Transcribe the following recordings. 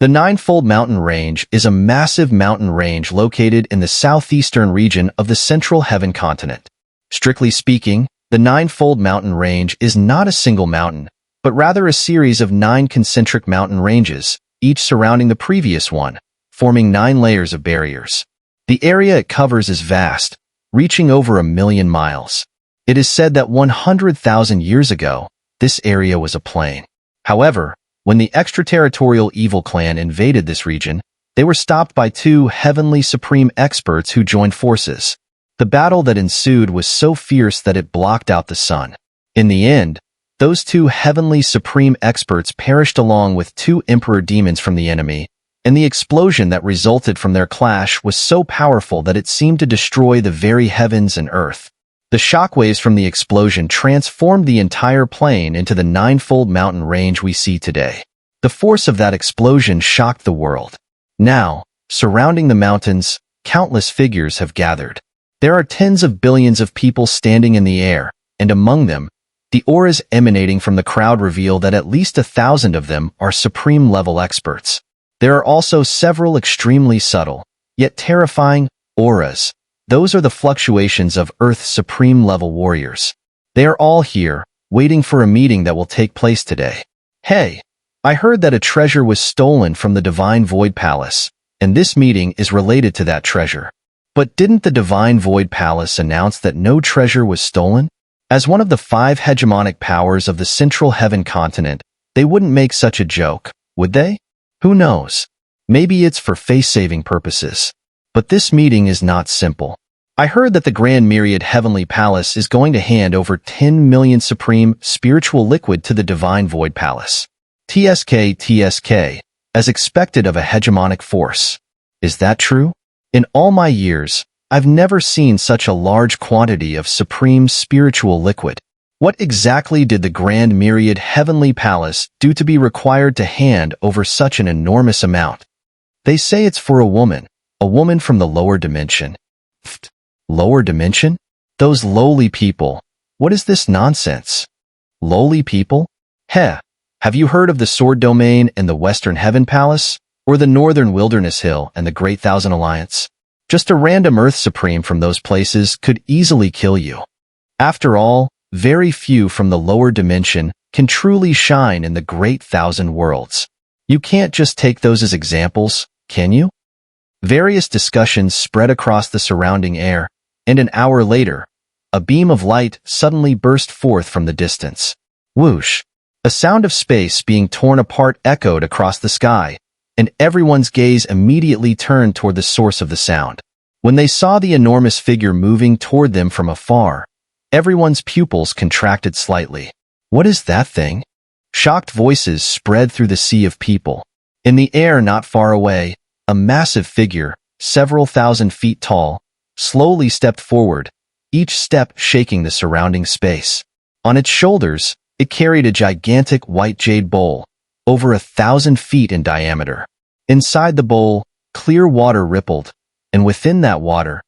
The Ninefold Mountain Range is a massive mountain range located in the southeastern region of the Central Heaven continent. Strictly speaking, the Ninefold Mountain Range is not a single mountain, but rather a series of 9 concentric mountain ranges, each surrounding the previous one, forming 9 layers of barriers. The area it covers is vast, reaching over 1,000,000 miles. It is said that 100,000 years ago, this area was a plain. However, when the extraterritorial evil clan invaded this region, they were stopped by 2 heavenly supreme experts who joined forces. The battle that ensued was so fierce that it blocked out the sun. In the end, those 2 heavenly supreme experts perished along with 2 emperor demons from the enemy, and the explosion that resulted from their clash was so powerful that it seemed to destroy the very heavens and earth. The shockwaves from the explosion transformed the entire plain into the Ninefold Mountain Range we see today. The force of that explosion shocked the world. Now, surrounding the mountains, countless figures have gathered. There are tens of billions of people standing in the air, and among them, the auras emanating from the crowd reveal that at least 1,000 of them are supreme-level experts. There are also several extremely subtle, yet terrifying, auras. Those are the fluctuations of Earth's supreme-level warriors. They are all here, waiting for a meeting that will take place today. Hey, I heard that a treasure was stolen from the Divine Void Palace, and this meeting is related to that treasure. But didn't the Divine Void Palace announce that no treasure was stolen? As one of the 5 hegemonic powers of the Central Heaven continent, they wouldn't make such a joke, would they? Who knows? Maybe it's for face-saving purposes. But this meeting is not simple. I heard that the Grand Myriad Heavenly Palace is going to hand over 10 million supreme spiritual liquid to the Divine Void Palace. TSK, as expected of a hegemonic force. Is that true? In all my years, I've never seen such a large quantity of supreme spiritual liquid. What exactly did the Grand Myriad Heavenly Palace do to be required to hand over such an enormous amount? They say it's for a woman from the lower dimension. Lower dimension? Those lowly people. What is this nonsense? Lowly people? Heh, have you heard of the Sword Domain and the Western Heaven Palace? Or the Northern Wilderness Hill and the Great Thousand Alliance? Just a random Earth Supreme from those places could easily kill you. After all, very few from the lower dimension can truly shine in the Great Thousand Worlds. You can't just take those as examples, can you? Various discussions spread across the surrounding air, and an hour later, a beam of light suddenly burst forth from the distance. Whoosh! A sound of space being torn apart echoed across the sky, and everyone's gaze immediately turned toward the source of the sound. When they saw the enormous figure moving toward them from afar, everyone's pupils contracted slightly. What is that thing? Shocked voices spread through the sea of people. In the air not far away, a massive figure, several thousand feet tall, slowly stepped forward, each step shaking the surrounding space. On its shoulders, it carried a gigantic white jade bowl, over 1,000 feet in diameter. Inside the bowl, clear water rippled, and within that water,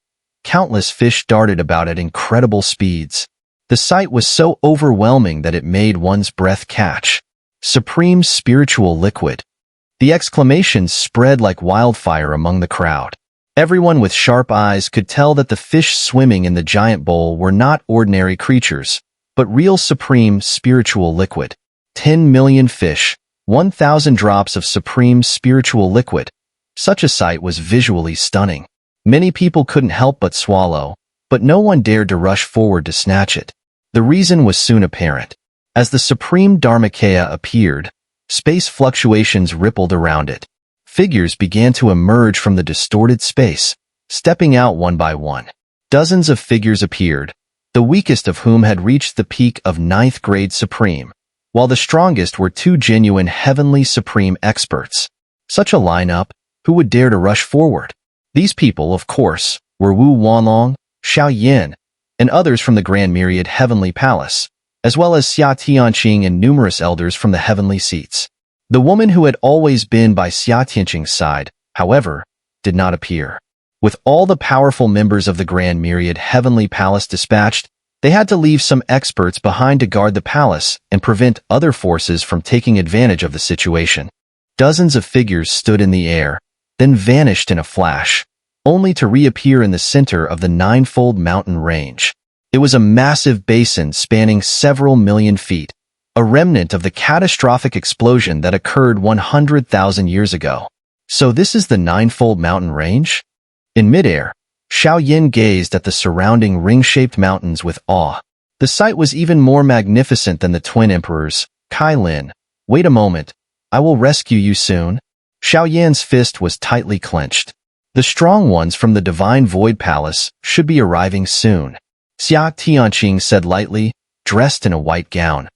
countless fish darted about at incredible speeds. The sight was so overwhelming that it made one's breath catch. Supreme spiritual liquid. The exclamations spread like wildfire among the crowd. Everyone with sharp eyes could tell that the fish swimming in the giant bowl were not ordinary creatures, but real supreme spiritual liquid. 10 million fish, 1,000 drops of supreme spiritual liquid. Such a sight was visually stunning. Many people couldn't help but swallow, but no one dared to rush forward to snatch it. The reason was soon apparent. As the supreme Dharmakaya appeared, space fluctuations rippled around it. Figures began to emerge from the distorted space, stepping out one by one. Dozens of figures appeared, the weakest of whom had reached the peak of 9th grade supreme, while the strongest were 2 genuine heavenly supreme experts. Such a lineup, who would dare to rush forward? These people, of course, were Wu Wanlong, Xiao, and others from the Grand Myriad Heavenly Palace, as well as Xia Tianqing and numerous elders from the heavenly seats. The woman who had always been by Xia Tianqing's side, however, did not appear. With all the powerful members of the Grand Myriad Heavenly Palace dispatched, they had to leave some experts behind to guard the palace and prevent other forces from taking advantage of the situation. Dozens of figures stood in the air, then vanished in a flash, only to reappear in the center of the ninefold mountain range. It was a massive basin spanning several million feet, a remnant of the catastrophic explosion that occurred 100,000 years ago. So this is the ninefold mountain range? In midair, Xiao gazed at the surrounding ring-shaped mountains with awe. The sight was even more magnificent than the twin emperors. Kailin, wait a moment. I will rescue you soon. Xiao fist was tightly clenched. The strong ones from the Divine Void Palace should be arriving soon. Xiao said lightly, dressed in a white gown,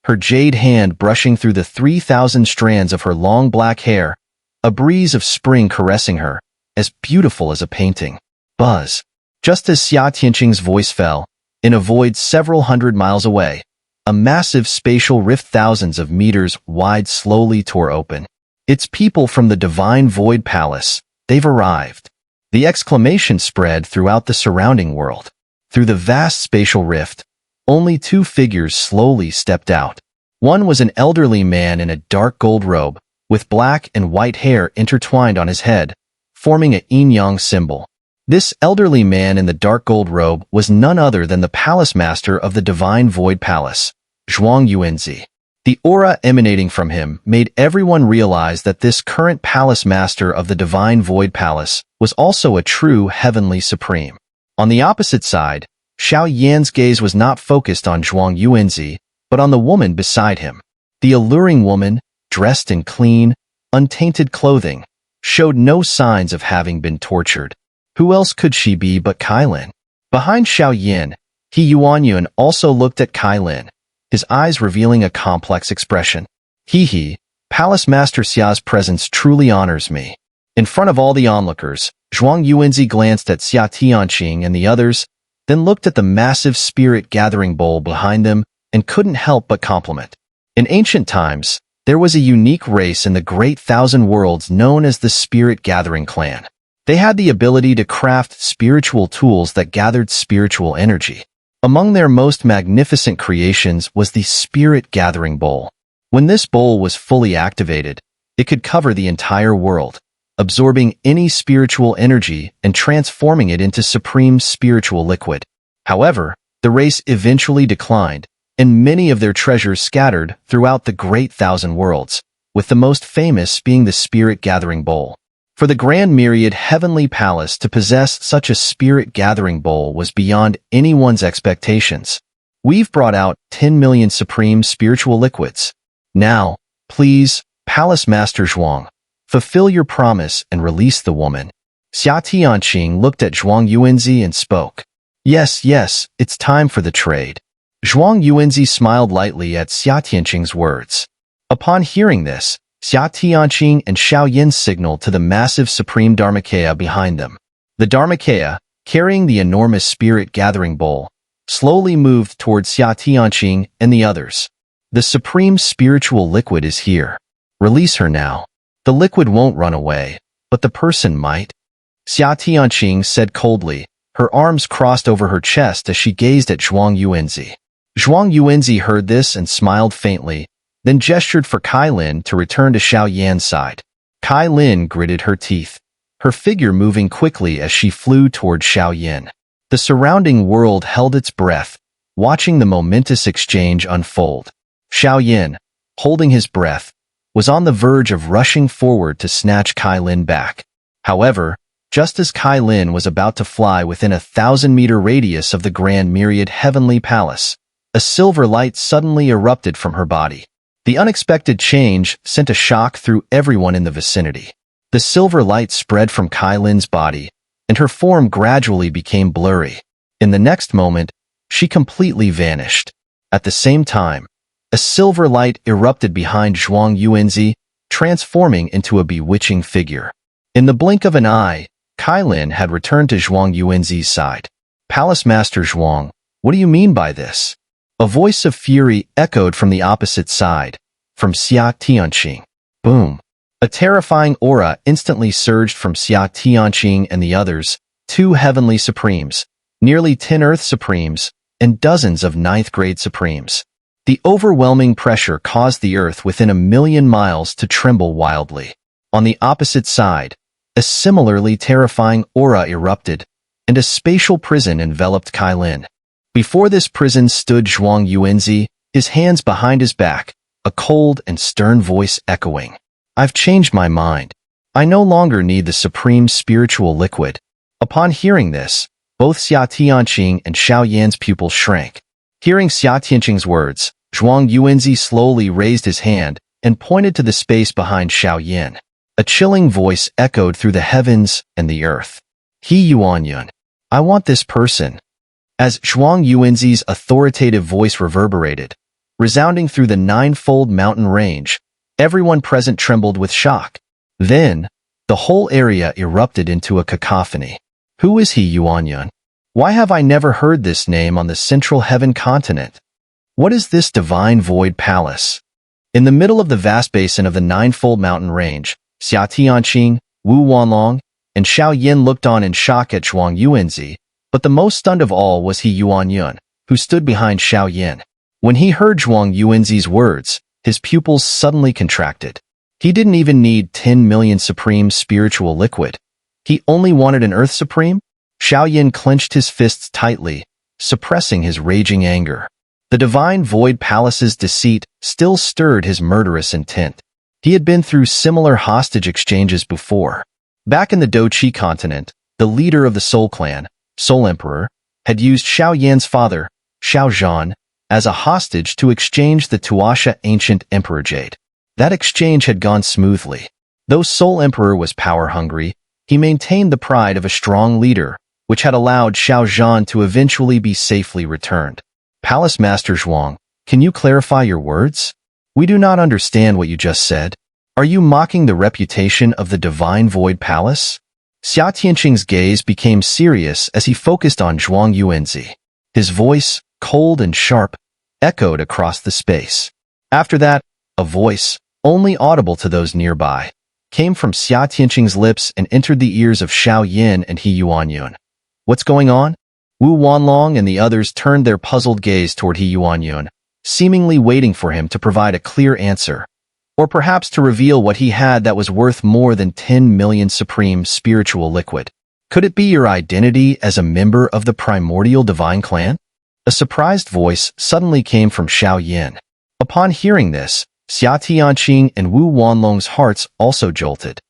her jade hand brushing through the 3,000 strands of her long black hair, a breeze of spring caressing her, as beautiful as a painting. Buzz. Just as Xiao voice fell, in a void several hundred miles away, a massive spatial rift thousands of meters wide slowly tore open. It's people from the Divine Void Palace. They've arrived. The exclamation spread throughout the surrounding world. Through the vast spatial rift, only two figures slowly stepped out. One was an elderly man in a dark gold robe, with black and white hair intertwined on his head, forming a yin-yang symbol. This elderly man in the dark gold robe was none other than the palace master of the Divine Void Palace, Xun'er. The aura emanating from him made everyone realize that this current palace master of the Divine Void Palace was also a true heavenly supreme. On the opposite side, Xiao gaze was not focused on Xun'er, but on the woman beside him. The alluring woman, dressed in clean, untainted clothing, showed no signs of having been tortured. Who else could she be but Kailin? Behind Xiao, He Yuanyun also looked at Kailin, his eyes revealing a complex expression. Palace Master Xiao's presence truly honors me. In front of all the onlookers, Xun'er glanced at Xiao and the others, then looked at the massive spirit gathering bowl behind them and couldn't help but compliment. In ancient times, there was a unique race in the Great Thousand Worlds known as the Spirit Gathering Clan. They had the ability to craft spiritual tools that gathered spiritual energy. Among their most magnificent creations was the Spirit Gathering Bowl. When this bowl was fully activated, it could cover the entire world, absorbing any spiritual energy and transforming it into supreme spiritual liquid. However, the race eventually declined, and many of their treasures scattered throughout the Great Thousand Worlds, with the most famous being the Spirit Gathering Bowl. For the Grand Myriad Heavenly Palace to possess such a Spirit Gathering Bowl was beyond anyone's expectations. We've brought out 10 million supreme spiritual liquids. Now, please, Palace Master Zhuang, fulfill your promise and release the woman. Xiao looked at Xun'er and spoke. Yes, it's time for the trade. Xun'er smiled lightly at Xiao words. Upon hearing this, Xiao and Xiao signaled to the massive supreme Dharmakaya behind them. The Dharmakaya, carrying the enormous spirit gathering bowl, slowly moved towards Xiao and the others. The supreme spiritual liquid is here. Release her now. The liquid won't run away, but the person might. Xiao said coldly, her arms crossed over her chest as she gazed at Xun'er. Xun'er heard this and smiled faintly, then gestured for Kailin to return to Xiao side. Kailin gritted her teeth, her figure moving quickly as she flew toward Xiao. The surrounding world held its breath, watching the momentous exchange unfold. Xiao, holding his breath, was on the verge of rushing forward to snatch Kailin back. However, just as Kailin was about to fly within a 1,000-meter radius of the Grand Myriad Heavenly Palace, a silver light suddenly erupted from her body. The unexpected change sent a shock through everyone in the vicinity. The silver light spread from Kailin's body, and her form gradually became blurry. In the next moment, she completely vanished. At the same time, a silver light erupted behind Xun'er, transforming into a bewitching figure. In the blink of an eye, Kailin had returned to Xun'er's side. Palace Master Zhuang, what do you mean by this? A voice of fury echoed from the opposite side, from Xiao. Boom. A terrifying aura instantly surged from Xiao and the others, 2 heavenly supremes, nearly 10 earth supremes, and dozens of 9th-grade supremes. The overwhelming pressure caused the earth within 1,000,000 miles to tremble wildly. On the opposite side, a similarly terrifying aura erupted, and a spatial prison enveloped Kailin. Before this prison stood Zhuang Yuanzi, his hands behind his back, a cold and stern voice echoing. "I've changed my mind. I no longer need the supreme spiritual liquid." Upon hearing this, both Xia Tianqing and Xiao Yan's pupils shrank. Hearing Xia Tianqing's words, Zhuang Yuanzi slowly raised his hand and pointed to the space behind Xiao Yan. A chilling voice echoed through the heavens and the earth. "He Yuanyun. I want this person." As Zhuang Yuanzi's authoritative voice reverberated, resounding through the ninefold mountain range, everyone present trembled with shock. Then, the whole area erupted into a cacophony. Who is He Yuanyun? Why have I never heard this name on the central heaven continent? What is this divine void palace? In the middle of the vast basin of the ninefold mountain range, Xia Tianqing, Wu Wanlong, and Xiao Yin looked on in shock at Zhuang Yuanzi, but the most stunned of all was He Yuanyun, who stood behind Xiao Yin. When he heard Zhuang Yuanzi's words, his pupils suddenly contracted. He didn't even need 10 million supreme spiritual liquid. He only wanted an earth supreme? Xiao Yin clenched his fists tightly, suppressing his raging anger. The divine void palace's deceit still stirred his murderous intent. He had been through similar hostage exchanges before. Back in the Doqi continent, the leader of the Soul Clan, Soul Emperor, had used Xiao Yan's father, Xiao Zhan, as a hostage to exchange the Tuasha ancient Emperor Jade. That exchange had gone smoothly. Though Soul Emperor was power-hungry, he maintained the pride of a strong leader, which had allowed Xiao Zhan to eventually be safely returned. "Palace Master Zhuang, can you clarify your words? We do not understand what you just said. Are you mocking the reputation of the Divine Void Palace?" Xia Tianqing's gaze became serious as he focused on Zhuang Yuanzi. His voice, cold and sharp, echoed across the space. After that, a voice, only audible to those nearby, came from Xia Tianqing's lips and entered the ears of Xiao Yin and He Yuanyun. "What's going on?" Wu Wanlong and the others turned their puzzled gaze toward He Yuanyun, seemingly waiting for him to provide a clear answer, or perhaps to reveal what he had that was worth more than 10 million supreme spiritual liquid. "Could it be your identity as a member of the primordial divine clan?" A surprised voice suddenly came from Xiao Yin. Upon hearing this, Xia Tianqing and Wu Wanlong's hearts also jolted.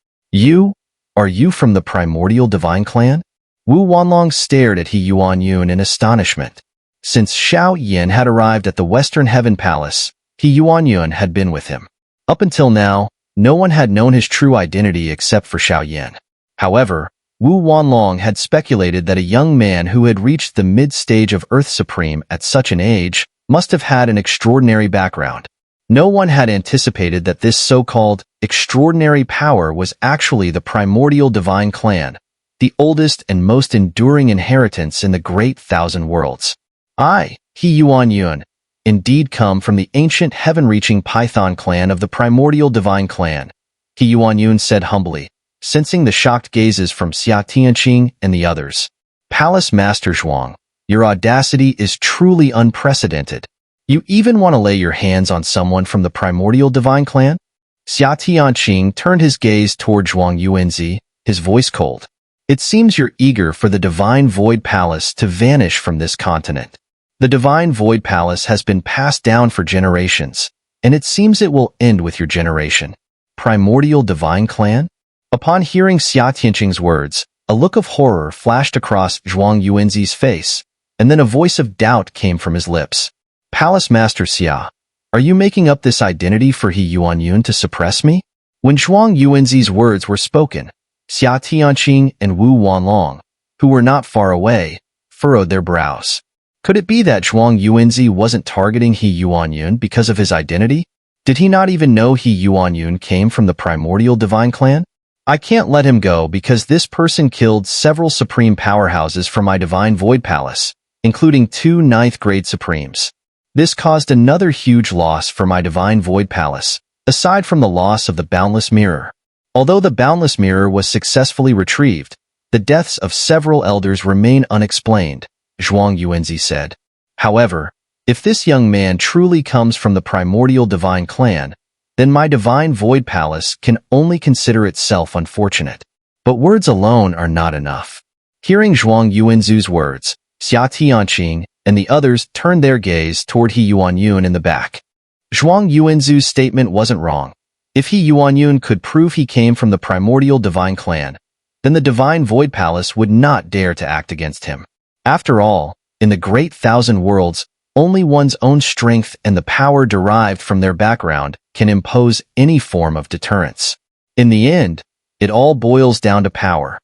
Are you from the primordial divine clan?" Wu Wanlong stared at He Yuanyun in astonishment. Since Xiao Yin had arrived at the Western Heaven Palace, He Yuanyun had been with him. Up until now, no one had known his true identity except for Xiao Yin. However, Wu Wanlong had speculated that a young man who had reached the mid-stage of Earth Supreme at such an age must have had an extraordinary background. No one had anticipated that this so-called extraordinary power was actually the primordial divine clan, the oldest and most enduring inheritance in the great thousand worlds. I, He Yuanyun, indeed come from the ancient heaven-reaching Python clan of the primordial divine clan, He Yuanyun said humbly, sensing the shocked gazes from Xia Tianqing and the others. "Palace Master Zhuang, your audacity is truly unprecedented. You even want to lay your hands on someone from the primordial divine clan?" Xia Tianqing turned his gaze toward Zhuang Yuanzi, his voice cold. "It seems you're eager for the Divine Void Palace to vanish from this continent. The Divine Void Palace has been passed down for generations, and it seems it will end with your generation. Primordial Divine Clan?" Upon hearing Xia Tianqing's words, a look of horror flashed across Zhuang Yuanzi's face, and then a voice of doubt came from his lips. "Palace Master Xia, are you making up this identity for He Yuanyun to suppress me?" When Zhuang Yuanzi's words were spoken, Xia Tianqing and Wu Wanlong, who were not far away, furrowed their brows. Could it be that Zhuang Yuanzi wasn't targeting He Yuanyun because of his identity? Did he not even know He Yuanyun came from the primordial divine clan? "I can't let him go because this person killed several supreme powerhouses from my divine void palace, including 2 ninth-grade supremes. This caused another huge loss for my divine void palace, aside from the loss of the boundless mirror. Although the boundless mirror was successfully retrieved, the deaths of several elders remain unexplained," Zhuang Yuanzi said. "However, If this young man truly comes from the primordial divine clan, then my divine void palace can only consider itself unfortunate. But words alone are not enough. Hearing Zhuang Yuanzu's words, Xia Tianqing and the others turned their gaze toward He Yuanyun in the back. Zhuang Yuanzu's statement wasn't wrong. If He Yuanyun could prove he came from the primordial divine clan, then the divine void palace would not dare to act against him. After all, in the great thousand worlds, only one's own strength and the power derived from their background can impose any form of deterrence. In the end, it all boils down to power.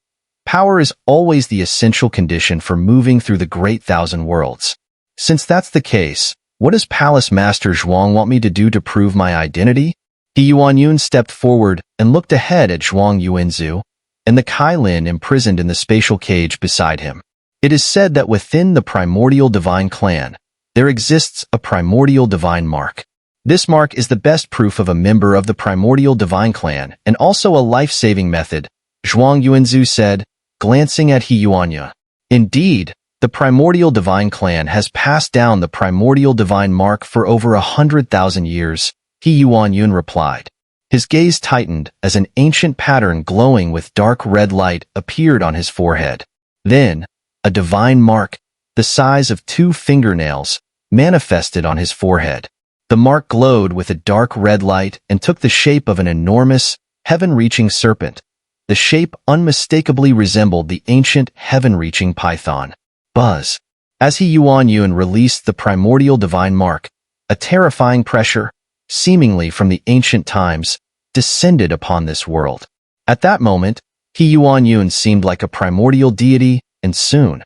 Power is always the essential condition for moving through the great thousand worlds. Since that's the case, what does Palace Master Zhuang want me to do to prove my identity? He Yuanyun stepped forward and looked ahead at Zhuang Yuanzu and the Kailin imprisoned in the spatial cage beside him. It is said that within the primordial divine clan, there exists a primordial divine mark. This mark is the best proof of a member of the primordial divine clan and also a life-saving method, Zhuang Yuanzu said, glancing at He Yuanyun. Indeed, the primordial divine clan has passed down the primordial divine mark for over 100,000 years, He Yuanyun replied. His gaze tightened as an ancient pattern glowing with dark red light appeared on his forehead. Then, a divine mark, the size of 2 fingernails, manifested on his forehead. The mark glowed with a dark red light and took the shape of an enormous, heaven-reaching serpent. The shape unmistakably resembled the ancient heaven-reaching python. Buzz. As He Yuanyun released the primordial divine mark, a terrifying pressure, seemingly from the ancient times, descended upon this world. At that moment, He Yuanyun seemed like a primordial deity, and soon,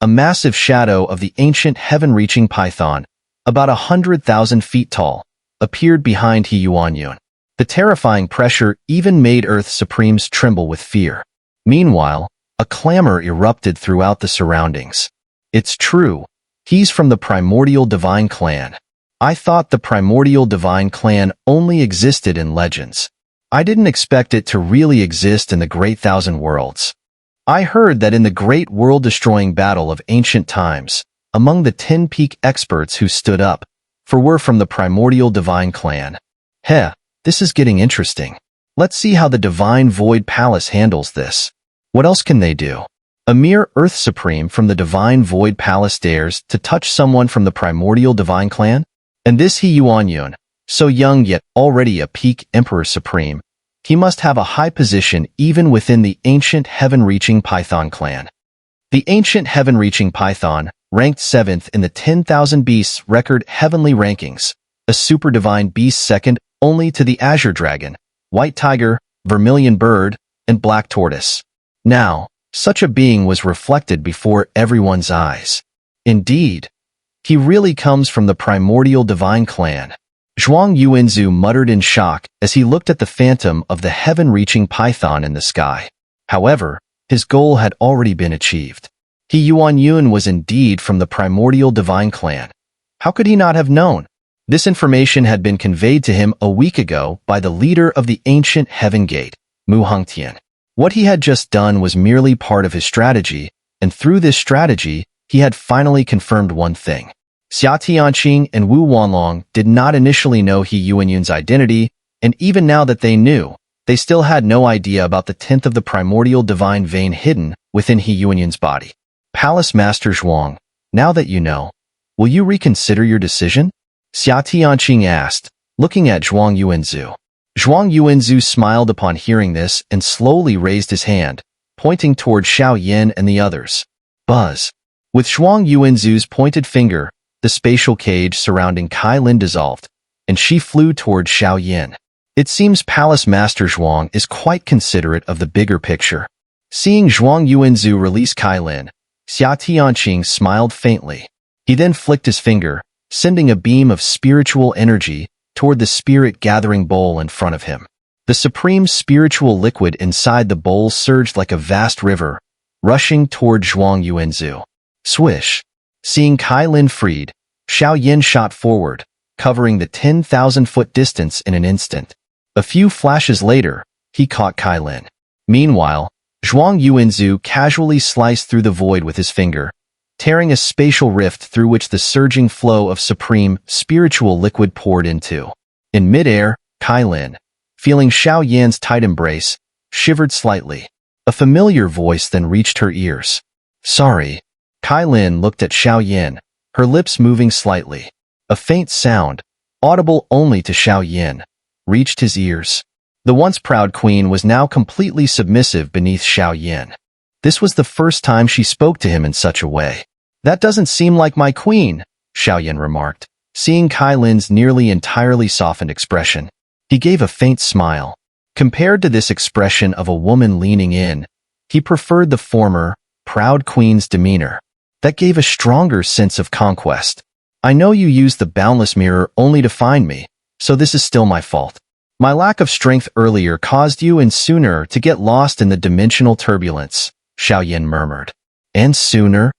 a massive shadow of the ancient heaven-reaching python, about 100,000 feet tall, appeared behind He Yuanyun. The terrifying pressure even made Earth's supremes tremble with fear. Meanwhile, a clamor erupted throughout the surroundings. It's true, he's from the primordial divine clan. I thought the primordial divine clan only existed in legends. I didn't expect it to really exist in the great thousand worlds. I heard that in the great world-destroying battle of ancient times, among the 10 peak experts who stood up, for were from the primordial divine clan. Heh, this is getting interesting. Let's see how the divine void palace handles this. What else can they do? A mere Earth Supreme from the divine void palace dares to touch someone from the primordial divine clan? And this He Yuanyun, so young yet already a peak Emperor Supreme, he must have a high position even within the ancient heaven-reaching Python clan. The ancient heaven-reaching Python ranked 7th in the 10,000 Beasts record heavenly rankings, a super divine beast second only to the Azure Dragon, White Tiger, Vermilion Bird, and Black Tortoise. Now, such a being was reflected before everyone's eyes. Indeed, he really comes from the primordial divine clan. Zhuang Yuanzu muttered in shock as he looked at the phantom of the heaven-reaching python in the sky. However, his goal had already been achieved. He Yuanyun was indeed from the primordial divine clan. How could he not have known? This information had been conveyed to him a week ago by the leader of the ancient Heaven Gate, Mu Hongtian. What he had just done was merely part of his strategy, and through this strategy, he had finally confirmed one thing. Xia Tianqing and Wu Wanlong did not initially know He Yuanyun's identity, and even now that they knew, they still had no idea about the 10th of the primordial divine vein hidden within He Yuanyun's body. Palace Master Zhuang, now that you know, will you reconsider your decision? Xia Tianqing asked, looking at Zhuang Yuanzu. Zhuang Yuanzu smiled upon hearing this and slowly raised his hand, pointing toward Xiao Yin and the others. Buzz. With Zhuang Yuanzu's pointed finger, the spatial cage surrounding Kai Lin dissolved, and she flew toward Xiao Yin. It seems Palace Master Zhuang is quite considerate of the bigger picture. Seeing Zhuang Yuanzu release Kai Lin, Xia Tianqing smiled faintly. He then flicked his finger, sending a beam of spiritual energy toward the spirit-gathering bowl in front of him. The supreme spiritual liquid inside the bowl surged like a vast river, rushing toward Zhuang Yuanzu. Swish. Seeing Kai Lin freed, Xiao Yin shot forward, covering the 10,000-foot distance in an instant. A few flashes later, he caught Kai Lin. Meanwhile, Zhuang Yuanzu casually sliced through the void with his finger, tearing a spatial rift through which the surging flow of supreme, spiritual liquid poured into. In midair, Kailin, feeling Xiao Yan's tight embrace, shivered slightly. A familiar voice then reached her ears. "Sorry." Kailin looked at Xiao Yan, her lips moving slightly. A faint sound, audible only to Xiao Yan, reached his ears. The once proud queen was now completely submissive beneath Xiao Yan. This was the first time she spoke to him in such a way. "That doesn't seem like my queen," Xiao Yan remarked, seeing Kailin's nearly entirely softened expression. He gave a faint smile. Compared to this expression of a woman leaning in, he preferred the former, proud queen's demeanor. That gave a stronger sense of conquest. "I know you used the boundless mirror only to find me, so this is still my fault. My lack of strength earlier caused you and Xun'er to get lost in the dimensional turbulence," Xiao Yan murmured. "And Xun'er?"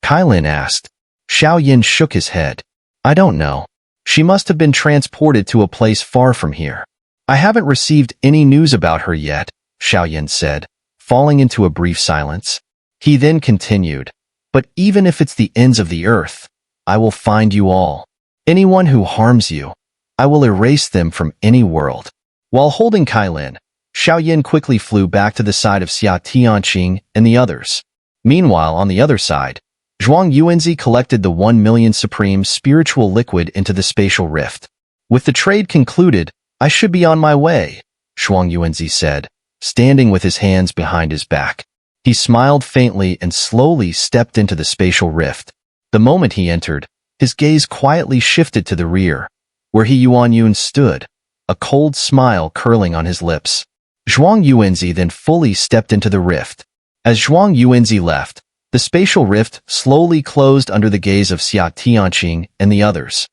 Kailin asked. Xiao Yan shook his head. "I don't know. She must have been transported to a place far from here. I haven't received any news about her yet," Xiao Yan said, falling into a brief silence. He then continued, "But even if it's the ends of the earth, I will find you all. Anyone who harms you, I will erase them from any world." While holding Kailin, Xiao Yan quickly flew back to the side of Xia Tianqing and the others. Meanwhile, on the other side, Zhuang Yuanzi collected the 1 million supreme spiritual liquid into the spatial rift. "With the trade concluded, I should be on my way," Zhuang Yuanzi said, standing with his hands behind his back. He smiled faintly and slowly stepped into the spatial rift. The moment he entered, his gaze quietly shifted to the rear, where He Yuanyun stood, a cold smile curling on his lips. Zhuang Yuanzi then fully stepped into the rift. As Zhuang Yuanzi left, the spatial rift slowly closed under the gaze of Xia Tianqing and the others.